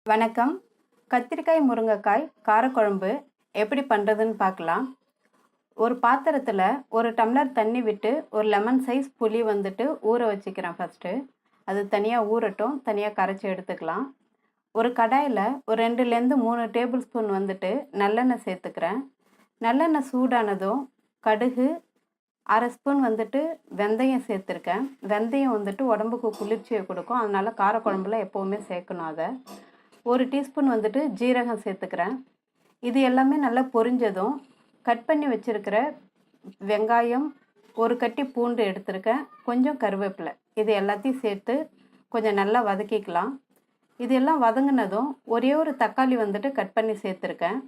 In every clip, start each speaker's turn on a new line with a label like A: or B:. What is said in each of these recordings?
A: வணக்கம். கத்திரிக்காய் முருங்கைக்காய் காரக்குழம்பு எப்படி பண்ணுறதுன்னு பார்க்கலாம். ஒரு பாத்திரத்தில் ஒரு டம்ளர் தண்ணி விட்டு ஒரு லெமன் சைஸ் புளி ஊற வச்சுக்கிறேன் ஃபஸ்ட்டு. அது தனியாக ஊறட்டும், தனியாக கரைச்சி எடுத்துக்கலாம். ஒரு கடாயில் ஒரு 2லேருந்து 3 டேபிள் ஸ்பூன் நல்லெண்ணெய் சேர்த்துக்கிறேன். நல்லெண்ணெய் சூடானதும் கடுகு, 1/2 ஸ்பூன் வெந்தயம் சேர்த்துருக்கேன். வெந்தயம் உடம்புக்கு குளிர்ச்சியை கொடுக்கும், அதனால் காரக்குழம்புல எப்போவுமே சேர்க்கணும். அதை 1 டீஸ்பூன் ஜீரகம் சேர்த்துக்கிறேன். இது எல்லாமே நல்லா பொரிஞ்சதும் கட் பண்ணி வச்சுருக்கிற வெங்காயம், ஒரு கட்டி பூண்டு எடுத்திருக்கேன், கொஞ்சம் கருவேப்பிலை, இது எல்லாத்தையும் சேர்த்து கொஞ்சம் நல்லா வதக்கிக்கலாம். இது எல்லாம் வதங்கினதும் ஒரே ஒரு தக்காளி கட் பண்ணி சேர்த்துருக்கேன்.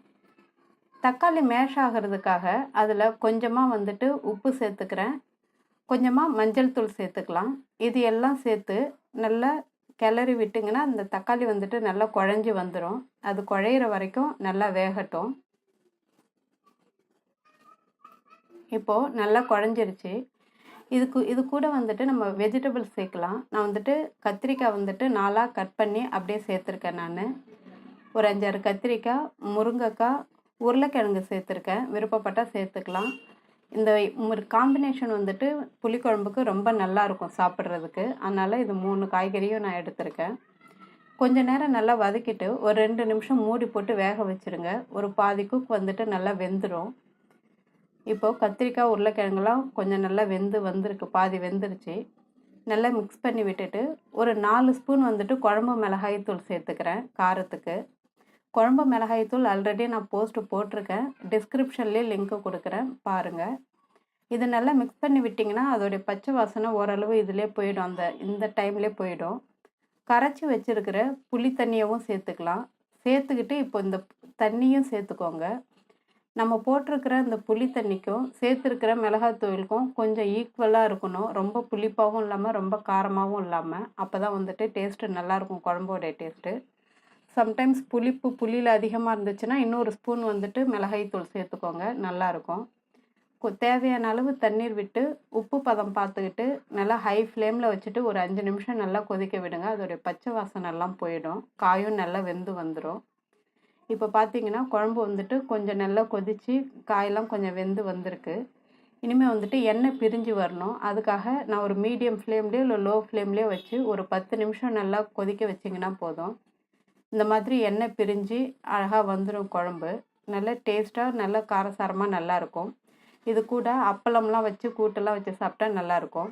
A: தக்காளி மேஷ் ஆகிறதுக்காக அதில் கொஞ்சமாக உப்பு சேர்த்துக்கிறேன், கொஞ்சமாக மஞ்சள் தூள் சேர்த்துக்கலாம். இது எல்லாம் சேர்த்து நல்லா கிளறி விட்டிங்கன்னா அந்த தக்காளி நல்லா குழஞ்சி வந்துடும். அது குழையிற வரைக்கும் நல்லா வேகட்டும். இப்போது நல்லா குழஞ்சிருச்சு. இது கூட நம்ம வெஜிடபிள்ஸ் சேர்க்கலாம். நான் கத்திரிக்காய் 4ஆக கட் பண்ணி அப்படியே சேர்த்துருக்கேன். நான் ஒரு 5-6 கத்திரிக்காய், முருங்கைக்காய், உருளைக்கிழங்கு சேர்த்துருக்கேன். விருப்பப்பட்டால் சேர்த்துக்கலாம். இந்த காம்பினேஷன் புளிக்குழம்புக்கு ரொம்ப நல்லாயிருக்கும் சாப்பிட்றதுக்கு. அதனால் இது 3 காய்கறியும் நான் எடுத்திருக்கேன். கொஞ்ச நேரம் நல்லா வதக்கிட்டு ஒரு 2 நிமிஷம் மூடி போட்டு வேக வச்சுருங்க. ஒரு பாதி குக் நல்லா வெந்துடும். இப்போது கத்திரிக்காய், உருளைக்கிழங்குலாம் கொஞ்சம் நல்லா வந்திருக்கு, பாதி வெந்துருச்சு. நல்லா மிக்ஸ் பண்ணி விட்டுட்டு ஒரு 4 ஸ்பூன் குழம்பு மிளகாய்த்தூள் சேர்த்துக்கிறேன் காரத்துக்கு. குழம்பு மிளகாய்த்தூள் ஆல்ரெடி நான் போஸ்ட்டு போட்டிருக்கேன், டிஸ்கிரிப்ஷன்லேயே லிங்க்கு கொடுக்குறேன், பாருங்கள். இது நல்லா மிக்ஸ் பண்ணி விட்டிங்கன்னா அதோடைய பச்சை வாசனை ஓரளவு இதிலே போயிடும், இந்த டைம்லேயே போயிடும். கரைச்சி வச்சுருக்கிற புளி தண்ணியவும் சேர்த்துக்கலாம். சேர்த்துக்கிட்டு இப்போ இந்த தண்ணியும் சேர்த்துக்கோங்க. நம்ம போட்டிருக்கிற இந்த புளி தண்ணிக்கும் சேர்த்துருக்கிற மிளகாத்தூளுக்கும் கொஞ்சம் ஈக்குவலாக இருக்கணும். ரொம்ப புளிப்பாகவும் இல்லாமல் ரொம்ப காரமாகவும் இல்லாமல், அப்போ தான் டேஸ்ட்டு நல்லாயிருக்கும், குழம்போடைய டேஸ்ட்டு. சம்டைம்ஸ் புளியில் அதிகமாக இருந்துச்சுன்னா இன்னொரு ஸ்பூன் மிளகாய்த்தூள் சேர்த்துக்கோங்க, நல்லாயிருக்கும். தேவையான அளவு தண்ணீர் விட்டு உப்பு பதம் பார்த்துக்கிட்டு நல்லா ஹை ஃப்ளேமில் வச்சுட்டு ஒரு 5 நிமிஷம் நல்லா கொதிக்க விடுங்க. அதோடைய பச்சை வாசனைலாம் போயிடும், காயும் நல்லா வெந்து வந்துடும். இப்போ பார்த்தீங்கன்னா குழம்பு கொஞ்சம் நல்லா கொதித்து காயெல்லாம் கொஞ்சம் வெந்து வந்திருக்கு. இனிமேல் எண்ணெய் பிரிஞ்சு வரணும். அதுக்காக நான் ஒரு மீடியம் ஃப்ளேம்லேயோ இல்லை லோ ஃப்ளேம்லேயோ வச்சு ஒரு 10 நிமிஷம் நல்லா கொதிக்க வச்சிங்கன்னா போதும். இந்த மாதிரி எண்ணெய் பிரிஞ்சு அழகாக வந்துடும் குழம்பு. நல்ல டேஸ்ட்டாக நல்லா காரசாரமாக நல்லாயிருக்கும். இது கூட அப்பளம்லாம் வச்சு கூட்டெல்லாம் வச்சு சாப்பிட்டா நல்லாயிருக்கும்.